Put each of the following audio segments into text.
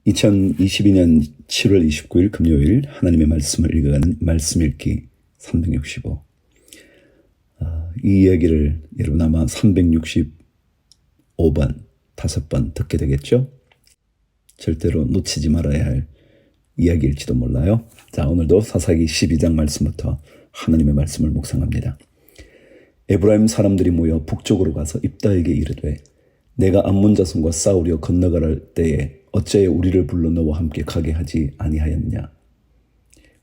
2022년 7월 29일 금요일 하나님의 말씀을 읽어가는 말씀 읽기 365. 이 이야기를 여러분 아마 365번, 5번 듣게 되겠죠? 절대로 놓치지 말아야 할 이야기일지도 몰라요. 자, 오늘도 사사기 12장 말씀부터 하나님의 말씀을 묵상합니다. 에브라임 사람들이 모여 북쪽으로 가서 입다에게 이르되 내가 암몬 자손과 싸우려 건너갈 때에 어찌하여 우리를 불러 너와 함께 가게 하지 아니하였냐.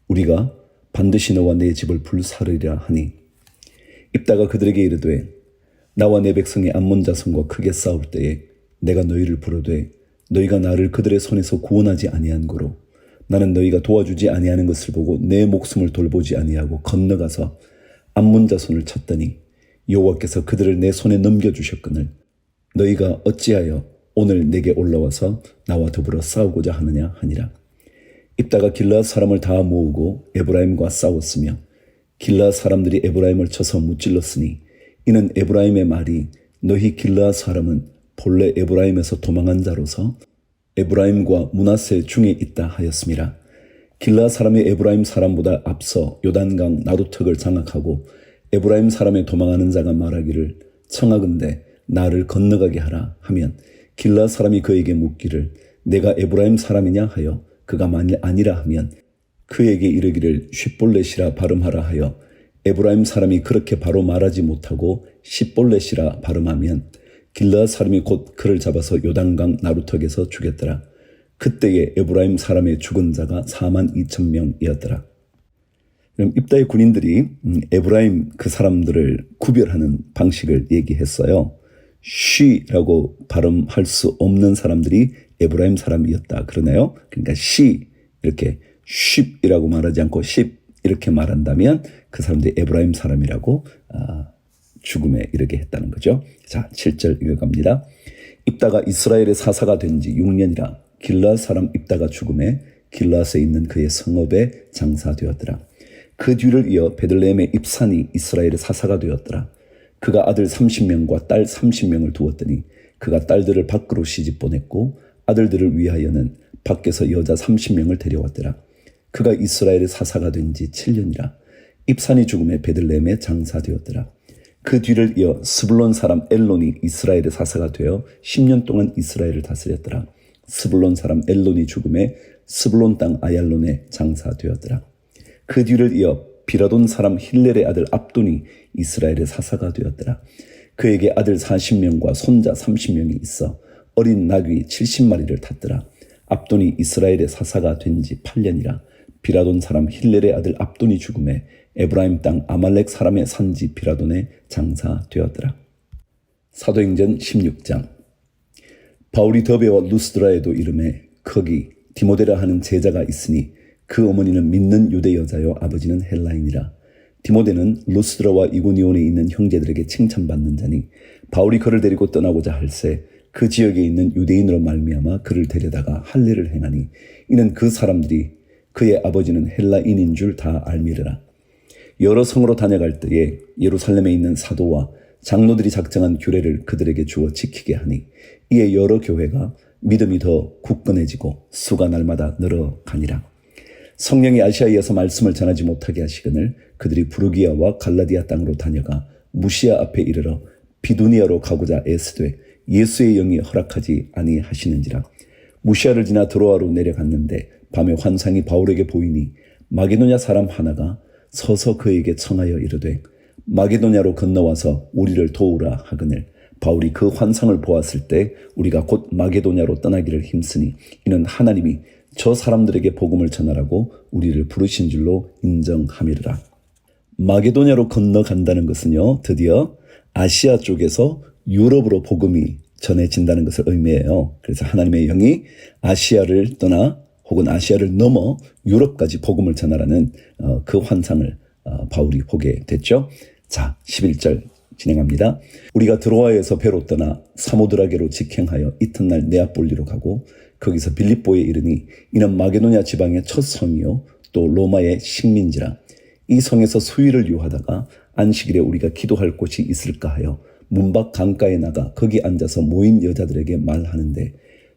우리가 반드시 너와 내 집을 불사르리라 하니 입다가 그들에게 이르되 나와 내 백성이 암몬 자손과 크게 싸울 때에 내가 너희를 부르되 너희가 나를 그들의 손에서 구원하지 아니한 고로 나는 너희가 도와주지 아니하는 것을 보고 내 목숨을 돌보지 아니하고 건너가서 암몬 자손을 쳤더니 여호와께서 그들을 내 손에 넘겨주셨거늘 너희가 어찌하여 오늘 내게 올라와서 나와 더불어 싸우고자 하느냐 하니라. 입다가 길르앗 사람을 다 모으고 에브라임과 싸웠으며 길르앗 사람들이 에브라임을 쳐서 무찔렀으니 이는 에브라임의 말이 너희 길르앗 사람은 본래 에브라임에서 도망한 자로서 에브라임과 므낫세 중에 있다 하였음이라. 길르앗 사람이 에브라임 사람보다 앞서 요단강 나루턱을 장악하고 에브라임 사람의 도망하는 자가 말하기를 청하건대 나를 건너가게 하라 하면 길르앗 사람이 그에게 묻기를 내가 에브라임 사람이냐 하여 그가 만일 아니라 하면 그에게 이르기를 쉿볼렛이라 발음하라 하여 에브라임 사람이 그렇게 바로 말하지 못하고 쉿볼렛이라 발음하면 길르앗 사람이 곧 그를 잡아서 요단강 나루턱에서 죽였더라. 그때에 에브라임 사람의 죽은 자가 42,000명이었더라. 그럼 입다의 군인들이 에브라임 그 사람들을 구별하는 방식을 얘기했어요. 쉬라고 발음할 수 없는 사람들이 에브라임 사람이었다 그러네요. 그러니까 시 이렇게 쉽이라고 말하지 않고 십 이렇게 말한다면 그 사람들이 에브라임 사람이라고 죽음에 이르게 했다는 거죠. 자, 7절 읽어갑니다. 입다가 이스라엘의 사사가 된 지 6년이라 길르앗 사람 입다가 죽음에 길르앗에 있는 그의 성읍에 장사되었더라. 그 뒤를 이어 베들레헴의 입산이 이스라엘의 사사가 되었더라. 그가 아들 30명과 딸 30명을 두었더니 그가 딸들을 밖으로 시집 보냈고 아들들을 위하여는 밖에서 여자 30명을 데려왔더라. 그가 이스라엘의 사사가 된 지 7년이라 입산이 죽음에 베들레헴에 장사되었더라. 그 뒤를 이어 스불론 사람 엘론이 이스라엘의 사사가 되어 10년 동안 이스라엘을 다스렸더라. 스불론 사람 엘론이 죽음에 스불론 땅 아얄론에 장사되었더라. 그 뒤를 이어 비라돈 사람 힐렐의 아들 압돈이 이스라엘의 사사가 되었더라. 그에게 아들 40명과 손자 30명이 있어 어린 나귀 70마리를 탔더라. 압돈이 이스라엘의 사사가 된 지 8년이라 비라돈 사람 힐렐의 아들 압돈이 죽음에 에브라임 땅 아말렉 사람의 산지 비라돈에 장사되었더라. 사도행전 16장. 바울이 더베와 루스드라에도 이름에 거기 디모데라 하는 제자가 있으니 그 어머니는 믿는 유대 여자요 아버지는 헬라인이라. 디모데는 루스드라와 이고니온에 있는 형제들에게 칭찬받는 자니 바울이 그를 데리고 떠나고자 할새 그 지역에 있는 유대인으로 말미암아 그를 데려다가 할례를 행하니 이는 그 사람들이 그의 아버지는 헬라인인 줄 다 알미르라. 여러 성으로 다녀갈 때에 예루살렘에 있는 사도와 장로들이 작정한 규례를 그들에게 주어 지키게 하니 이에 여러 교회가 믿음이 더 굳건해지고 수가 날마다 늘어가니라. 성령이 아시아에서 말씀을 전하지 못하게 하시거늘 그들이 부르기아와 갈라디아 땅으로 다녀가 무시아 앞에 이르러 비두니아로 가고자 애쓰되 예수의 영이 허락하지 아니하시는지라. 무시아를 지나 드로아로 내려갔는데 밤에 환상이 바울에게 보이니 마게도냐 사람 하나가 서서 그에게 청하여 이르되 마게도냐로 건너와서 우리를 도우라 하거늘 바울이 그 환상을 보았을 때 우리가 곧 마게도냐로 떠나기를 힘쓰니 이는 하나님이 저 사람들에게 복음을 전하라고 우리를 부르신 줄로 인정함이라. 마게도냐로 건너간다는 것은요, 드디어 아시아 쪽에서 유럽으로 복음이 전해진다는 것을 의미해요. 그래서 하나님의 영이 아시아를 떠나 혹은 아시아를 넘어 유럽까지 복음을 전하라는 그 환상을 바울이 보게 됐죠. 자, 11절 진행합니다. 우리가 드로아에서 배로 떠나 사모드라게로 직행하여 이튿날 네아폴리로 가고 거기서 빌립보에 이르니 이는 마게도냐 지방의 첫 성이요 또 로마의 식민지라. 이 성에서 수일을 유하다가 안식일에 우리가 기도할 곳이 있을까 하여 문밖 강가에 나가 거기 앉아서 모인 여자들에게 말하는데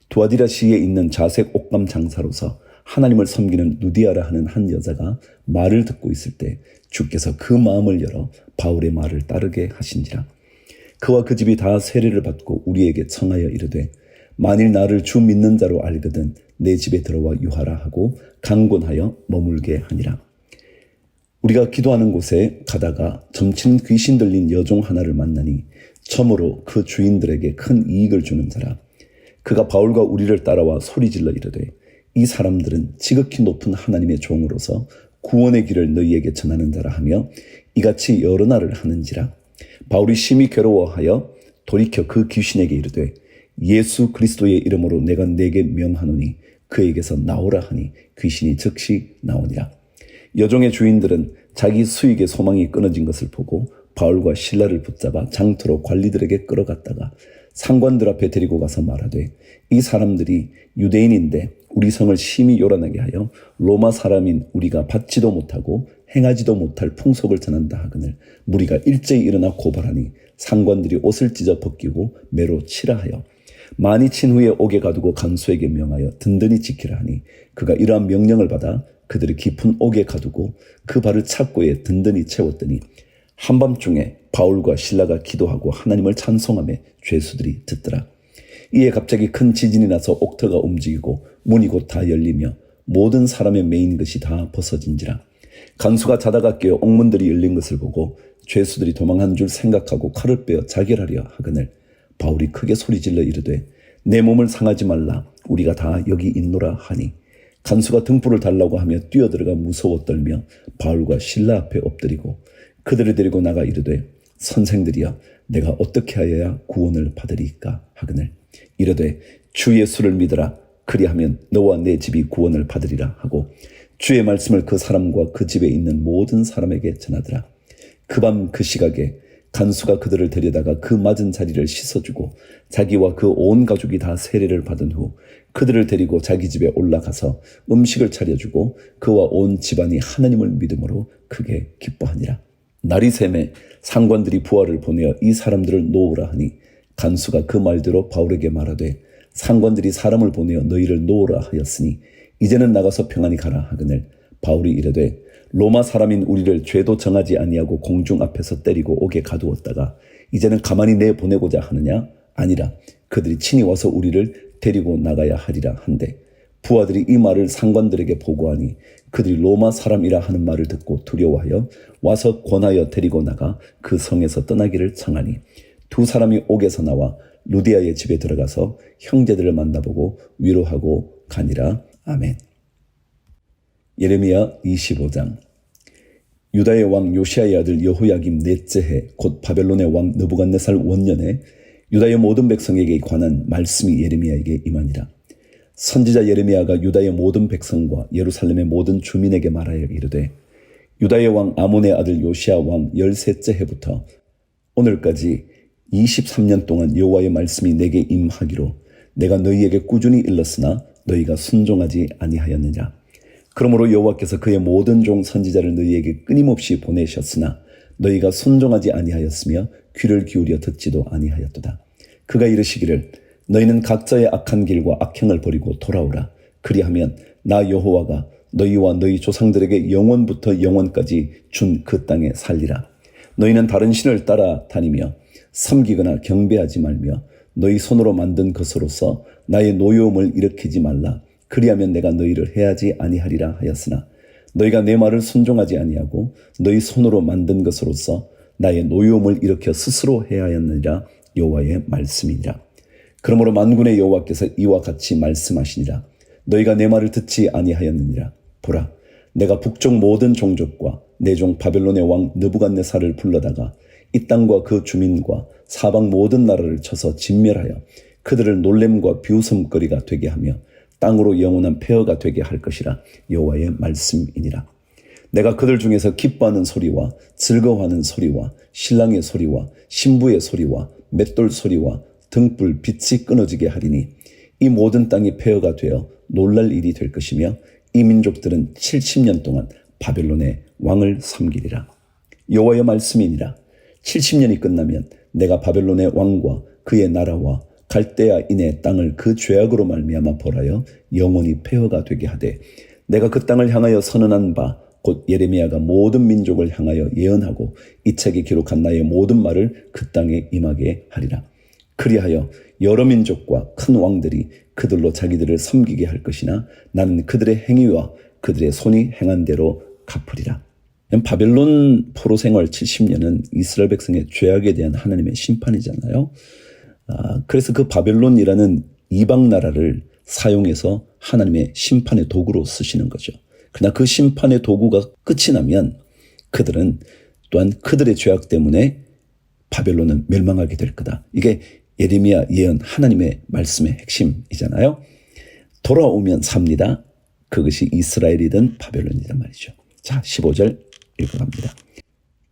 두아디라시에 있는 자색 옷감 장사로서 하나님을 섬기는 누디아라 하는 한 여자가 말을 듣고 있을 때 주께서 그 마음을 열어 바울의 말을 따르게 하신지라. 그와 그 집이 다 세례를 받고 우리에게 청하여 이르되 만일 나를 주 믿는 자로 알거든 내 집에 들어와 유하라 하고 강권하여 머물게 하니라. 우리가 기도하는 곳에 가다가 점치는 귀신 들린 여종 하나를 만나니 처음으로 그 주인들에게 큰 이익을 주는 자라. 그가 바울과 우리를 따라와 소리질러 이르되 이 사람들은 지극히 높은 하나님의 종으로서 구원의 길을 너희에게 전하는 자라 하며 이같이 여러 날을 하는지라. 바울이 심히 괴로워하여 돌이켜 그 귀신에게 이르되 예수 그리스도의 이름으로 내가 네게 명하노니 그에게서 나오라 하니 귀신이 즉시 나오니라. 여종의 주인들은 자기 수익의 소망이 끊어진 것을 보고 바울과 실라를 붙잡아 장터로 관리들에게 끌어갔다가 상관들 앞에 데리고 가서 말하되 이 사람들이 유대인인데 우리 성을 심히 요란하게 하여 로마 사람인 우리가 받지도 못하고 행하지도 못할 풍속을 전한다 하거늘 무리가 일제히 일어나 고발하니 상관들이 옷을 찢어 벗기고 매로 치라 하여 많이 친 후에 옥에 가두고 간수에게 명하여 든든히 지키라 하니 그가 이러한 명령을 받아 그들을 깊은 옥에 가두고 그 발을 착고에 든든히 채웠더니 한밤중에 바울과 실라가 기도하고 하나님을 찬송하며 죄수들이 듣더라. 이에 갑자기 큰 지진이 나서 옥터가 움직이고 문이 곧 다 열리며 모든 사람의 매인 것이 다 벗어진지라. 간수가 자다가 깨어 옥문들이 열린 것을 보고 죄수들이 도망한 줄 생각하고 칼을 빼어 자결하려 하거늘 바울이 크게 소리질러 이르되 내 몸을 상하지 말라 우리가 다 여기 있노라 하니 간수가 등불을 달라고 하며 뛰어들어가 무서워 떨며 바울과 실라 앞에 엎드리고 그들을 데리고 나가 이르되 선생들이여 내가 어떻게 하여야 구원을 받으리까 하거늘 이르되 주 예수를 믿으라 그리하면 너와 내 집이 구원을 받으리라 하고 주의 말씀을 그 사람과 그 집에 있는 모든 사람에게 전하더라. 그 밤 그 시각에 간수가 그들을 데려다가 그 맞은 자리를 씻어주고 자기와 그 온 가족이 다 세례를 받은 후 그들을 데리고 자기 집에 올라가서 음식을 차려주고 그와 온 집안이 하나님을 믿음으로 크게 기뻐하니라. 날이 새매 상관들이 부하를 보내어 이 사람들을 놓으라 하니 간수가 그 말대로 바울에게 말하되 상관들이 사람을 보내어 너희를 놓으라 하였으니 이제는 나가서 평안히 가라 하거늘 바울이 이르되 로마 사람인 우리를 죄도 정하지 아니하고 공중 앞에서 때리고 옥에 가두었다가 이제는 가만히 내보내고자 하느냐? 아니라 그들이 친히 와서 우리를 데리고 나가야 하리라 한데 부하들이 이 말을 상관들에게 보고하니 그들이 로마 사람이라 하는 말을 듣고 두려워하여 와서 권하여 데리고 나가 그 성에서 떠나기를 청하니 두 사람이 옥에서 나와 루디아의 집에 들어가서 형제들을 만나보고 위로하고 가니라. 아멘. 예레미야 25장. 유다의 왕 요시아의 아들 여호야김 넷째 해 곧 바벨론의 왕 느부갓네살 원년에 유다의 모든 백성에게 관한 말씀이 예레미야에게 임하니라. 선지자 예레미야가 유다의 모든 백성과 예루살렘의 모든 주민에게 말하여 이르되 유다의 왕 아몬의 아들 요시아 왕 13째 해부터 오늘까지 23년 동안 여호와의 말씀이 내게 임하기로 내가 너희에게 꾸준히 일렀으나 너희가 순종하지 아니하였느냐. 그러므로 여호와께서 그의 모든 종 선지자를 너희에게 끊임없이 보내셨으나 너희가 순종하지 아니하였으며 귀를 기울여 듣지도 아니하였도다. 그가 이르시기를 너희는 각자의 악한 길과 악행을 버리고 돌아오라. 그리하면 나 여호와가 너희와 너희 조상들에게 영원부터 영원까지 준 그 땅에 살리라. 너희는 다른 신을 따라 다니며 섬기거나 경배하지 말며 너희 손으로 만든 것으로서 나의 노여움을 일으키지 말라. 그리하면 내가 너희를 해하지 아니하리라 하였으나 너희가 내 말을 순종하지 아니하고 너희 손으로 만든 것으로서 나의 노여움을 일으켜 스스로 해하였느니라. 여호와의 말씀이니라. 그러므로 만군의 여호와께서 이와 같이 말씀하시니라. 너희가 내 말을 듣지 아니하였느니라. 보라, 내가 북쪽 모든 종족과 내 종 바벨론의 왕 느부갓네살을 불러다가 이 땅과 그 주민과 사방 모든 나라를 쳐서 진멸하여 그들을 놀램과 비웃음거리가 되게 하며 땅으로 영원한 폐허가 되게 할 것이라. 여호와의 말씀이니라. 내가 그들 중에서 기뻐하는 소리와 즐거워하는 소리와 신랑의 소리와 신부의 소리와 맷돌 소리와 등불 빛이 끊어지게 하리니 이 모든 땅이 폐허가 되어 놀랄 일이 될 것이며 이 민족들은 70년 동안 바벨론의 왕을 섬기리라. 여호와의 말씀이니라. 70년이 끝나면 내가 바벨론의 왕과 그의 나라와 갈대아인의 땅을 그 죄악으로 말미암아 벌하여 영원히 폐허가 되게 하되 내가 그 땅을 향하여 선언한 바 곧 예레미야가 모든 민족을 향하여 예언하고 이 책에 기록한 나의 모든 말을 그 땅에 임하게 하리라. 그리하여 여러 민족과 큰 왕들이 그들로 자기들을 섬기게 할 것이나 나는 그들의 행위와 그들의 손이 행한 대로 갚으리라. 바벨론 포로 생활 70년은 이스라엘 백성의 죄악에 대한 하나님의 심판이잖아요. 그래서 그 바벨론이라는 이방 나라를 사용해서 하나님의 심판의 도구로 쓰시는 거죠. 그러나 그 심판의 도구가 끝이 나면 그들은 또한 그들의 죄악 때문에 바벨론은 멸망하게 될 거다. 이게 예레미야 예언 하나님의 말씀의 핵심이잖아요. 돌아오면 삽니다. 그것이 이스라엘이든 바벨론이든 말이죠. 자, 15절 읽어갑니다.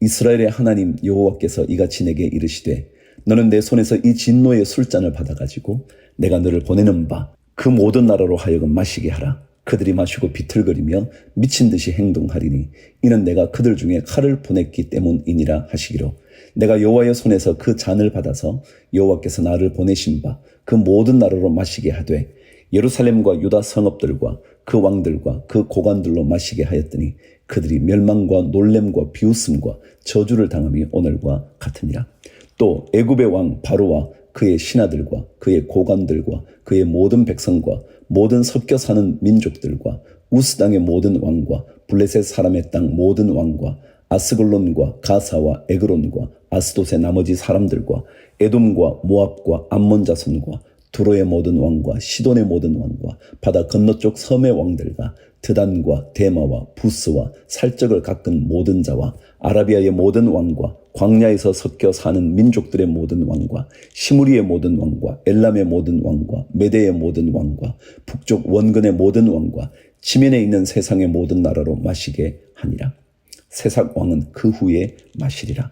이스라엘의 하나님 여호와께서 이같이 내게 이르시되 너는 내 손에서 이 진노의 술잔을 받아가지고 내가 너를 보내는 바 그 모든 나라로 하여금 마시게 하라. 그들이 마시고 비틀거리며 미친 듯이 행동하리니 이는 내가 그들 중에 칼을 보냈기 때문이니라 하시기로 내가 여호와의 손에서 그 잔을 받아서 여호와께서 나를 보내신 바 그 모든 나라로 마시게 하되 예루살렘과 유다 성읍들과 그 왕들과 그 고관들로 마시게 하였더니 그들이 멸망과 놀램과 비웃음과 저주를 당함이 오늘과 같으니라. 또 애굽의 왕 바로와 그의 신하들과 그의 고관들과 그의 모든 백성과 모든 섞여 사는 민족들과 우스 땅의 모든 왕과 블레셋 사람의 땅 모든 왕과 아스글론과 가사와 에그론과 아스돗의 나머지 사람들과 에돔과 모압과 암몬 자손과 두로의 모든 왕과 시돈의 모든 왕과 바다 건너쪽 섬의 왕들과 드단과 데마와 부스와 살적을 깎은 모든 자와 아라비아의 모든 왕과 광야에서 섞여 사는 민족들의 모든 왕과 시무리의 모든 왕과 엘람의 모든 왕과 메대의 모든 왕과 북쪽 원근의 모든 왕과 지면에 있는 세상의 모든 나라로 마시게 하니라. 세상 왕은 그 후에 마시리라.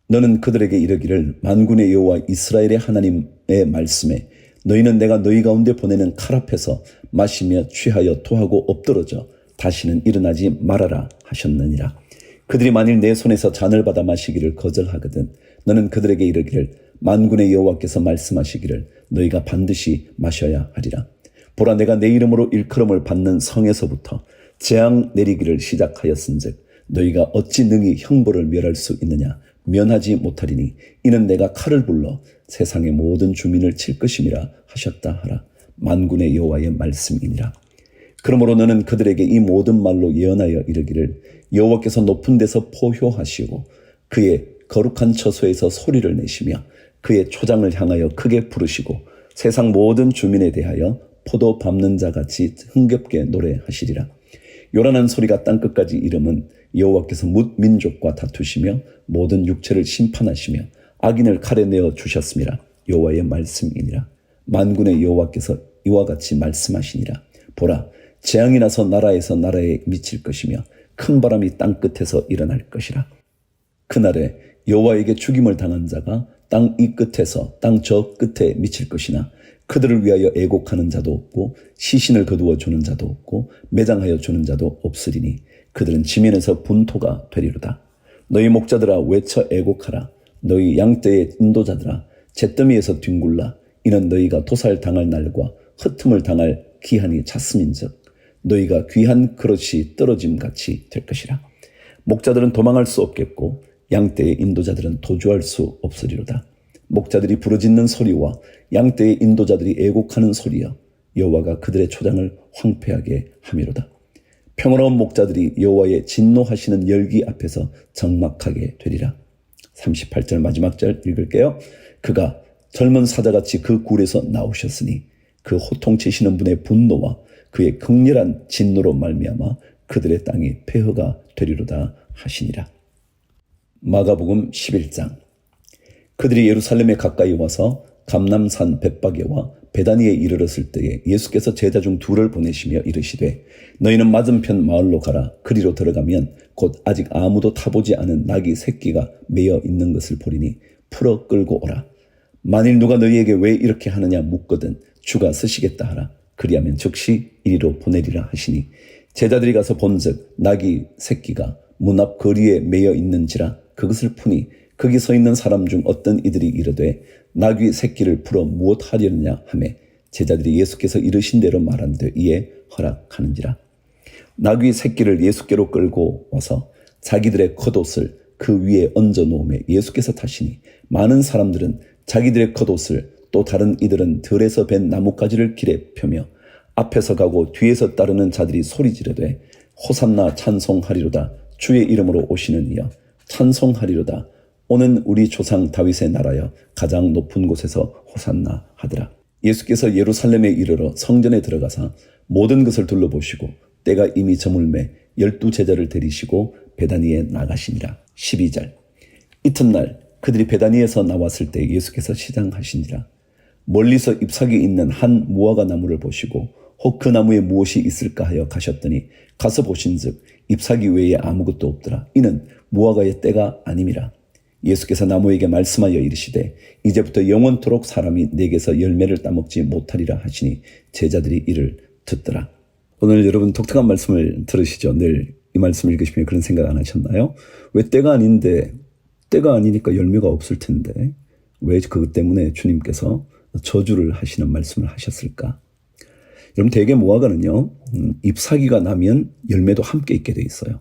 너는 그들에게 이르기를 만군의 여호와 이스라엘의 하나님의 말씀에 너희는 내가 너희 가운데 보내는 칼 앞에서 마시며 취하여 토하고 엎드러져 다시는 일어나지 말아라 하셨느니라. 그들이 만일 내 손에서 잔을 받아 마시기를 거절하거든 너는 그들에게 이르기를 만군의 여호와께서 말씀하시기를 너희가 반드시 마셔야 하리라. 보라 내가 내 이름으로 일컬음을 받는 성에서부터 재앙 내리기를 시작하였은즉 너희가 어찌 능히 형벌을 멸할 수 있느냐. 면하지 못하리니 이는 내가 칼을 불러 세상의 모든 주민을 칠 것임이라 하셨다 하라. 만군의 여호와의 말씀이니라. 그러므로 너는 그들에게 이 모든 말로 예언하여 이르기를 여호와께서 높은 데서 포효하시고 그의 거룩한 처소에서 소리를 내시며 그의 초장을 향하여 크게 부르시고 세상 모든 주민에 대하여 포도 밟는 자같이 흥겹게 노래하시리라. 요란한 소리가 땅끝까지 이름은 여호와께서 뭇 민족과 다투시며 모든 육체를 심판하시며 악인을 칼에 내어 주셨음이라. 여호와의 말씀이니라. 만군의 여호와께서 이와 같이 말씀하시니라. 보라 재앙이 나서 나라에서 나라에 미칠 것이며 큰 바람이 땅끝에서 일어날 것이라. 그날에 여호와에게 죽임을 당한 자가 땅 이 끝에서 땅 저 끝에 미칠 것이나 그들을 위하여 애곡하는 자도 없고 시신을 거두어 주는 자도 없고 매장하여 주는 자도 없으리니 그들은 지면에서 분토가 되리로다. 너희 목자들아 외쳐 애곡하라. 너희 양떼의 인도자들아 잿더미에서 뒹굴라. 이는 너희가 도살당할 날과 흩음을 당할 기한이 찼음인즉 너희가 귀한 그릇이 떨어짐같이 될 것이라. 목자들은 도망할 수 없겠고 양떼의 인도자들은 도주할 수 없으리로다. 목자들이 부르짖는 소리와 양떼의 인도자들이 애곡하는 소리여 여호와가 그들의 초장을 황폐하게 함이로다. 평화로운 목자들이 여호와의 진노하시는 열기 앞에서 적막하게 되리라. 38절 마지막 절 읽을게요. 그가 젊은 사자같이 그 굴에서 나오셨으니 그 호통치시는 분의 분노와 그의 극렬한 진노로 말미암아 그들의 땅이 폐허가 되리로다 하시니라. 마가복음 11장. 그들이 예루살렘에 가까이 와서 감람산 벳바게와 베다니에 이르렀을 때에 예수께서 제자 중 둘을 보내시며 이르시되 너희는 맞은편 마을로 가라. 그리로 들어가면 곧 아직 아무도 타보지 않은 낙이 새끼가 매어 있는 것을 보리니 풀어 끌고 오라. 만일 누가 너희에게 왜 이렇게 하느냐 묻거든 주가 쓰시겠다 하라. 그리하면 즉시 이리로 보내리라 하시니 제자들이 가서 본즉 낙이 새끼가 문 앞 거리에 매여 있는지라 그것을 푸니 거기 서 있는 사람 중 어떤 이들이 이르되 나귀 새끼를 풀어 무엇 하려느냐 하매 제자들이 예수께서 이르신 대로 말한데 이에 허락하는지라. 나귀 새끼를 예수께로 끌고 와서 자기들의 겉옷을 그 위에 얹어 놓으며 예수께서 타시니 많은 사람들은 자기들의 겉옷을 또 다른 이들은 들에서 벤 나뭇가지를 길에 펴며 앞에서 가고 뒤에서 따르는 자들이 소리 지르되 호산나 찬송하리로다. 주의 이름으로 오시는 이여 찬송하리로다. 오는 우리 조상 다윗의 나라여 가장 높은 곳에서 호산나 하더라. 예수께서 예루살렘에 이르러 성전에 들어가사 모든 것을 둘러보시고 때가 이미 저물매 12 제자를 데리시고 베다니에 나가시니라. 12절. 이튿날 그들이 베다니에서 나왔을 때 예수께서 시장하시니라. 멀리서 잎사귀 있는 한 무화과 나무를 보시고 혹 그 나무에 무엇이 있을까 하여 가셨더니 가서 보신즉 잎사귀 외에 아무것도 없더라. 이는 무화과의 때가 아님이라. 예수께서 나무에게 말씀하여 이르시되 이제부터 영원토록 사람이 내게서 열매를 따먹지 못하리라 하시니 제자들이 이를 듣더라. 오늘 여러분 독특한 말씀을 들으시죠. 늘 이 말씀 읽으시면 그런 생각 안 하셨나요? 왜 때가 아닌데, 때가 아니니까 열매가 없을 텐데 왜 그것 때문에 주님께서 저주를 하시는 말씀을 하셨을까? 여러분 대개 무화과는요 잎사귀가 나면 열매도 함께 있게 돼 있어요.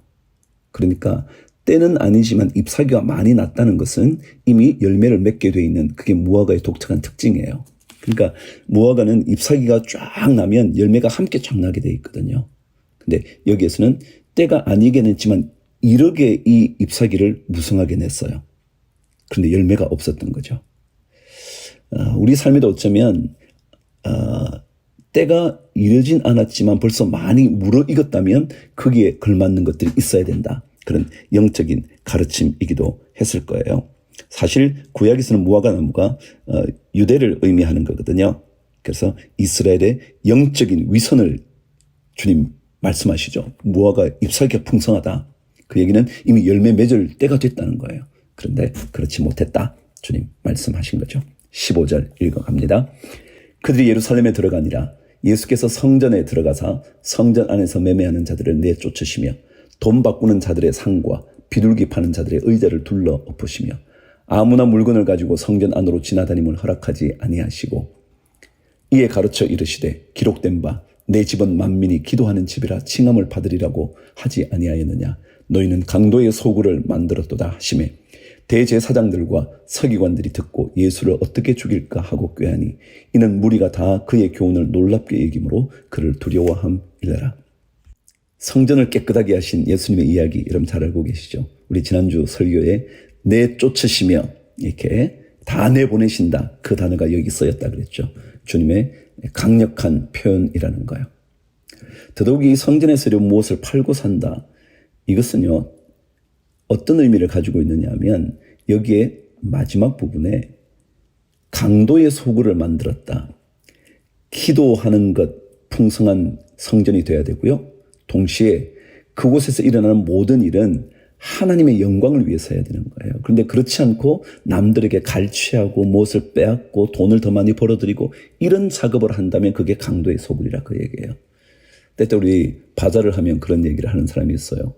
그러니까 때는 아니지만 잎사귀가 많이 났다는 것은 이미 열매를 맺게 돼 있는 그게 무화과의 독특한 특징이에요. 그러니까 무화과는 잎사귀가 쫙 나면 열매가 함께 쫙 나게 돼 있거든요. 근데 여기에서는 때가 아니긴 했지만 이렇게 이 잎사귀를 무성하게 냈어요. 그런데 열매가 없었던 거죠. 우리 삶에도 어쩌면 때가 이르진 않았지만 벌써 많이 무르익었다면 거기에 걸맞는 것들이 있어야 된다. 그런 영적인 가르침이기도 했을 거예요. 사실 구약에서는 무화과 나무가 유대를 의미하는 거거든요. 그래서 이스라엘의 영적인 위선을 주님 말씀하시죠. 무화과 잎사귀가 풍성하다. 그 얘기는 이미 열매 맺을 때가 됐다는 거예요. 그런데 그렇지 못했다. 주님 말씀하신 거죠. 15절 읽어갑니다. 그들이 예루살렘에 들어가니라. 예수께서 성전에 들어가사 성전 안에서 매매하는 자들을 내쫓으시며 돈 바꾸는 자들의 상과 비둘기 파는 자들의 의자를 둘러 엎으시며 아무나 물건을 가지고 성전 안으로 지나다님을 허락하지 아니하시고 이에 가르쳐 이르시되 기록된 바 내 집은 만민이 기도하는 집이라 칭함을 받으리라고 하지 아니하였느냐. 너희는 강도의 소굴을 만들었도다 하시매 대제사장들과 서기관들이 듣고 예수를 어떻게 죽일까 하고 꾀하니 이는 무리가 다 그의 교훈을 놀랍게 여김으로 그를 두려워함이더라. 성전을 깨끗하게 하신 예수님의 이야기 여러분 잘 알고 계시죠? 우리 지난주 설교에 내쫓으시며 이렇게 다 내보내신다. 그 단어가 여기 쓰였다 그랬죠. 주님의 강력한 표현이라는 거예요. 더더욱이 성전에서 무엇을 팔고 산다. 이것은요. 어떤 의미를 가지고 있느냐 하면 여기에 마지막 부분에 강도의 소굴을 만들었다. 기도하는 것 풍성한 성전이 되어야 되고요. 동시에 그곳에서 일어나는 모든 일은 하나님의 영광을 위해서 해야 되는 거예요. 그런데 그렇지 않고 남들에게 갈취하고 무엇을 빼앗고 돈을 더 많이 벌어들이고 이런 작업을 한다면 그게 강도의 소굴이라 그 얘기예요. 때때 우리 바자를 하면 그런 얘기를 하는 사람이 있어요.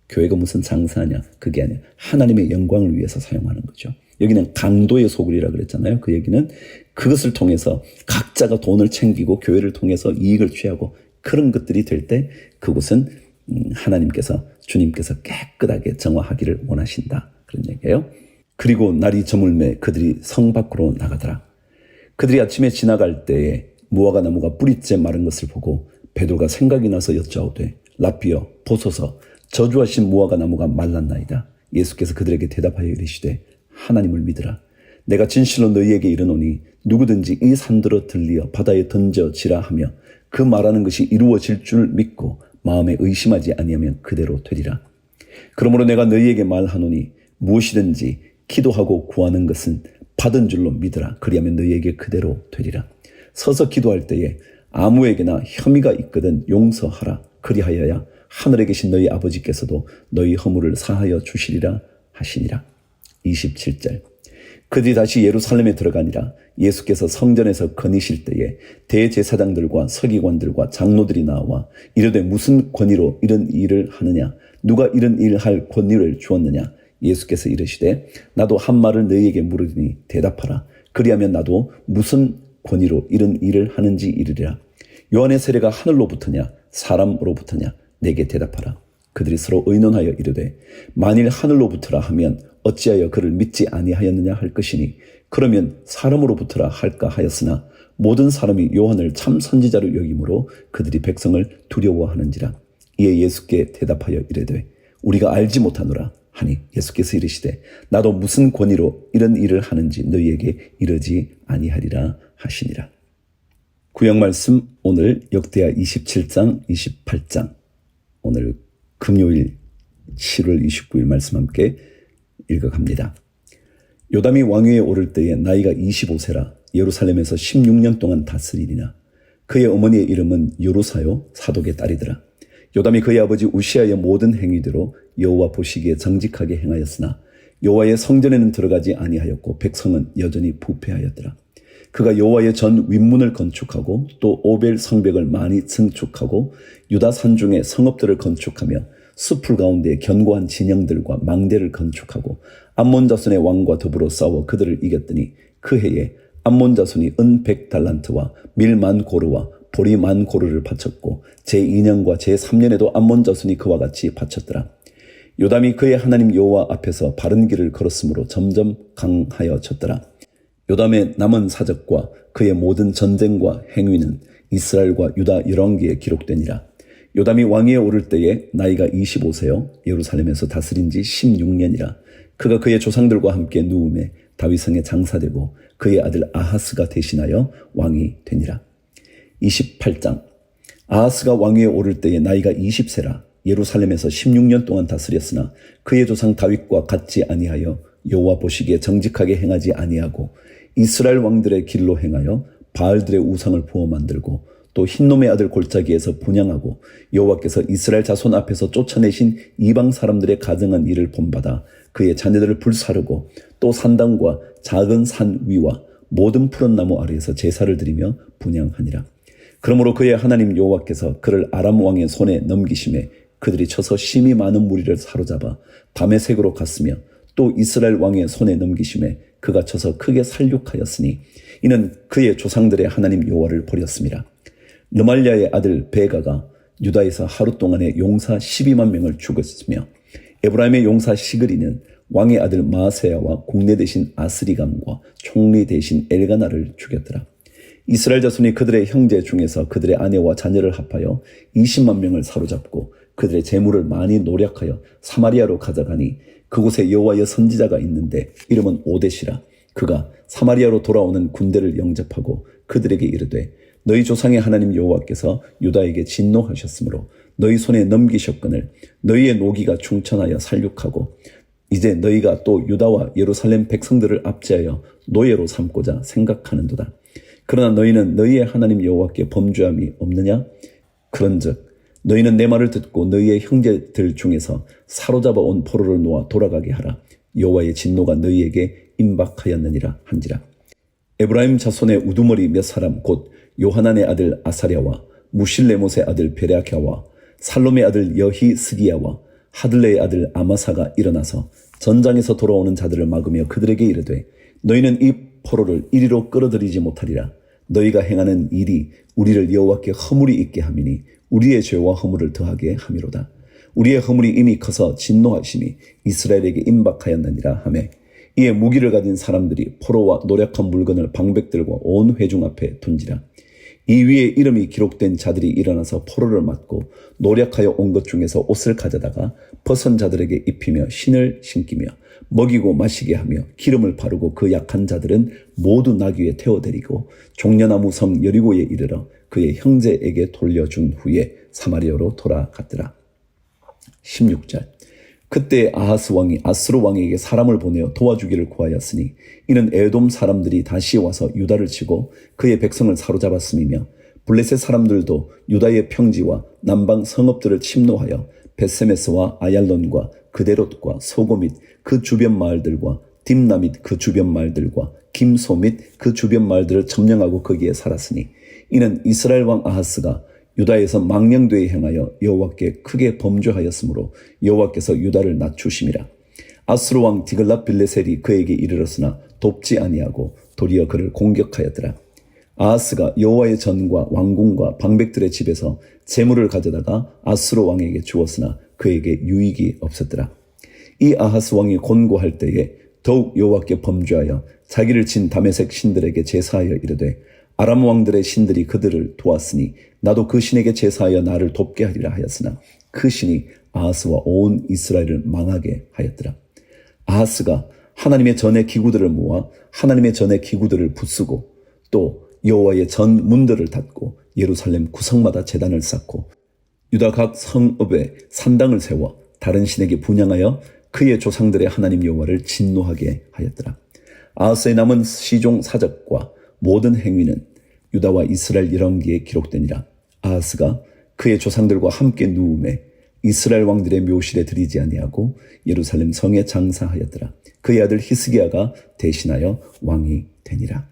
교회가 무슨 장사냐? 그게 아니야. 하나님의 영광을 위해서 사용하는 거죠. 여기는 강도의 소굴이라 그랬잖아요. 그 얘기는 그것을 통해서 각자가 돈을 챙기고 교회를 통해서 이익을 취하고 그런 것들이 될 때 그곳은 하나님께서 주님께서 깨끗하게 정화하기를 원하신다. 그런 얘기예요. 그리고 날이 저물매 그들이 성 밖으로 나가더라. 그들이 아침에 지나갈 때에 무화과 나무가 뿌리째 마른 것을 보고 베드로가 생각이 나서 여짜오되 라삐여 보소서 저주하신 무화과 나무가 말랐나이다. 예수께서 그들에게 대답하여 이르시되 하나님을 믿으라. 내가 진실로 너희에게 이르노니 누구든지 이 산들어 들리어 바다에 던져지라 하며 그 말하는 것이 이루어질 줄 믿고 마음에 의심하지 아니하면 그대로 되리라. 그러므로 내가 너희에게 말하노니 무엇이든지 기도하고 구하는 것은 받은 줄로 믿으라. 그리하면 너희에게 그대로 되리라. 서서 기도할 때에 아무에게나 혐의가 있거든 용서하라. 그리하여야 하늘에 계신 너희 아버지께서도 너희 허물을 사하여 주시리라 하시니라. 27절. 그들이 다시 예루살렘에 들어가니라. 예수께서 성전에서 거니실 때에 대제사장들과 서기관들과 장로들이 나와 이르되 무슨 권위로 이런 일을 하느냐? 누가 이런 일을 할 권위를 주었느냐? 예수께서 이르시되 나도 한 말을 너희에게 물으니 대답하라. 그리하면 나도 무슨 권위로 이런 일을 하는지 이르리라. 요한의 세례가 하늘로부터냐 사람으로부터냐 내게 대답하라. 그들이 서로 의논하여 이르되 만일 하늘로부터라 하면 어찌하여 그를 믿지 아니하였느냐 할 것이니 그러면 사람으로부터라 할까 하였으나 모든 사람이 요한을 참 선지자로 여김으로 그들이 백성을 두려워하는지라. 이에 예수께 대답하여 이르되 우리가 알지 못하노라 하니 예수께서 이르시되 나도 무슨 권위로 이런 일을 하는지 너희에게 이르지 아니하리라 하시니라. 구약 말씀 오늘 역대하 27장 28장 오늘 금요일 7월 29일 말씀 함께 읽어갑니다. 요담이 왕위에 오를 때에 나이가 25세라 예루살렘에서 16년 동안 다스리니라. 그의 어머니의 이름은 요로사요 사독의 딸이더라. 요담이 그의 아버지 우시아의 모든 행위대로 여호와 보시기에 정직하게 행하였으나 여호와의 성전에는 들어가지 아니하였고 백성은 여전히 부패하였더라. 그가 여호와의 전 윗문을 건축하고 또 오벨 성벽을 많이 증축하고 유다 산중에 성읍들을 건축하며 숲풀 가운데 견고한 진영들과 망대를 건축하고 암몬 자손의 왕과 더불어 싸워 그들을 이겼더니 그 해에 암몬 자손이 은 100달란트와 밀 10,000고르와 보리 10,000고르를 바쳤고 제2년과 제3년에도 암몬 자손이 그와 같이 바쳤더라. 요담이 그의 하나님 여호와 앞에서 바른 길을 걸었으므로 점점 강하여졌더라. 요담의 남은 사적과 그의 모든 전쟁과 행위는 이스라엘과 유다 열왕기에 기록되니라. 요담이 왕위에 오를 때에 나이가 25세요 예루살렘에서 다스린 지 16년이라. 그가 그의 조상들과 함께 누움에 다윗성에 장사되고 그의 아들 아하스가 대신하여 왕이 되니라. 28장 아하스가 왕위에 오를 때에 나이가 20세라 예루살렘에서 16년 동안 다스렸으나 그의 조상 다윗과 같지 아니하여 여호와 보시기에 정직하게 행하지 아니하고 이스라엘 왕들의 길로 행하여 바알들의 우상을 부어 만들고 또 흰놈의 아들 골짜기에서 분향하고 여호와께서 이스라엘 자손 앞에서 쫓아내신 이방 사람들의 가증한 일을 본받아 그의 자녀들을 불사르고 또 산당과 작은 산 위와 모든 푸른 나무 아래에서 제사를 드리며 분향하니라. 그러므로 그의 하나님 여호와께서 그를 아람 왕의 손에 넘기심에 그들이 쳐서 심히 많은 무리를 사로잡아 다메섹으로 갔으며 또 이스라엘 왕의 손에 넘기심에 그가 쳐서 크게 살육하였으니 이는 그의 조상들의 하나님 여호와를 버렸습니다. 르말랴의 아들 베가가 유다에서 하루 동안에 용사 12만 명을 죽였으며 에브라임의 용사 시그리는 왕의 아들 마아세야와 국내 대신 아스리감과 총리 대신 엘가나를 죽였더라. 이스라엘 자손이 그들의 형제 중에서 그들의 아내와 자녀를 합하여 20만 명을 사로잡고 그들의 재물을 많이 노력하여 사마리아로 가져가니 그곳에 여호와의 선지자가 있는데 이름은 오뎃이라. 그가 사마리아로 돌아오는 군대를 영접하고 그들에게 이르되 너희 조상의 하나님 여호와께서 유다에게 진노하셨으므로 너희 손에 넘기셨거늘 너희의 노기가 충천하여 살육하고 이제 너희가 또 유다와 예루살렘 백성들을 압제하여 노예로 삼고자 생각하는도다. 그러나 너희는 너희의 하나님 여호와께 범죄함이 없느냐? 그런즉 너희는 내 말을 듣고 너희의 형제들 중에서 사로잡아 온 포로를 놓아 돌아가게 하라. 여호와의 진노가 너희에게 임박하였느니라 한지라. 에브라임 자손의 우두머리 몇 사람 곧 요하난의 아들 아사랴와 무실레못의 아들 베랴캬와 살롬의 아들 여히스기야와 하들레의 아들 아마사가 일어나서 전장에서 돌아오는 자들을 막으며 그들에게 이르되 너희는 이 포로를 이리로 끌어들이지 못하리라. 너희가 행하는 일이 우리를 여호와께 허물이 있게 함이니 우리의 죄와 허물을 더하게 함이로다. 우리의 허물이 이미 커서 진노하심이 이스라엘에게 임박하였느니라 하매 이에 무기를 가진 사람들이 포로와 노력한 물건을 방백들과 온 회중 앞에 둔지라. 이 위에 이름이 기록된 자들이 일어나서 포로를 맞고 노력하여 온 것 중에서 옷을 가져다가 벗은 자들에게 입히며 신을 신기며 먹이고 마시게 하며 기름을 바르고 그 약한 자들은 모두 나귀에 태워드리고 종려나무 성 여리고에 이르러 그의 형제에게 돌려준 후에 사마리아로 돌아갔더라. 16절 그때 아하스 왕이 아스로 왕에게 사람을 보내어 도와주기를 구하였으니 이는 에돔 사람들이 다시 와서 유다를 치고 그의 백성을 사로잡았음이며 블레셋 사람들도 유다의 평지와 남방 성읍들을 침노하여 벳세메스와 아얄론과 그데롯과 소고 및 그 주변 마을들과 딥나 및 그 주변 마을들과 김소 및 그 주변 마을들을 점령하고 거기에 살았으니 이는 이스라엘 왕 아하스가 유다에서 망령되이 행하여 여호와께 크게 범죄하였으므로 여호와께서 유다를 낮추심이라. 아수르 왕 디글랏 빌레셀이 그에게 이르렀으나 돕지 아니하고 도리어 그를 공격하였더라. 아하스가 여호와의 전과 왕궁과 방백들의 집에서 재물을 가져다가 아수르 왕에게 주었으나 그에게 유익이 없었더라. 이 아하스 왕이 곤고할 때에 더욱 여호와께 범죄하여 자기를 친 다메섹 신들에게 제사하여 이르되 아람 왕들의 신들이 그들을 도왔으니 나도 그 신에게 제사하여 나를 돕게 하리라 하였으나 그 신이 아하스와 온 이스라엘을 망하게 하였더라. 아하스가 하나님의 전의 기구들을 모아 하나님의 전의 기구들을 부수고 또 여호와의 전 문들을 닫고 예루살렘 구석마다 제단을 쌓고 유다 각 성읍에 산당을 세워 다른 신에게 분향하여 그의 조상들의 하나님 여호와를 진노하게 하였더라. 아하스의 남은 시종 사적과 모든 행위는 유다와 이스라엘 열왕기에 기록되니라. 아하스가 그의 조상들과 함께 누움에 이스라엘 왕들의 묘실에 들이지 아니하고 예루살렘 성에 장사하였더라. 그의 아들 히스기야가 대신하여 왕이 되니라.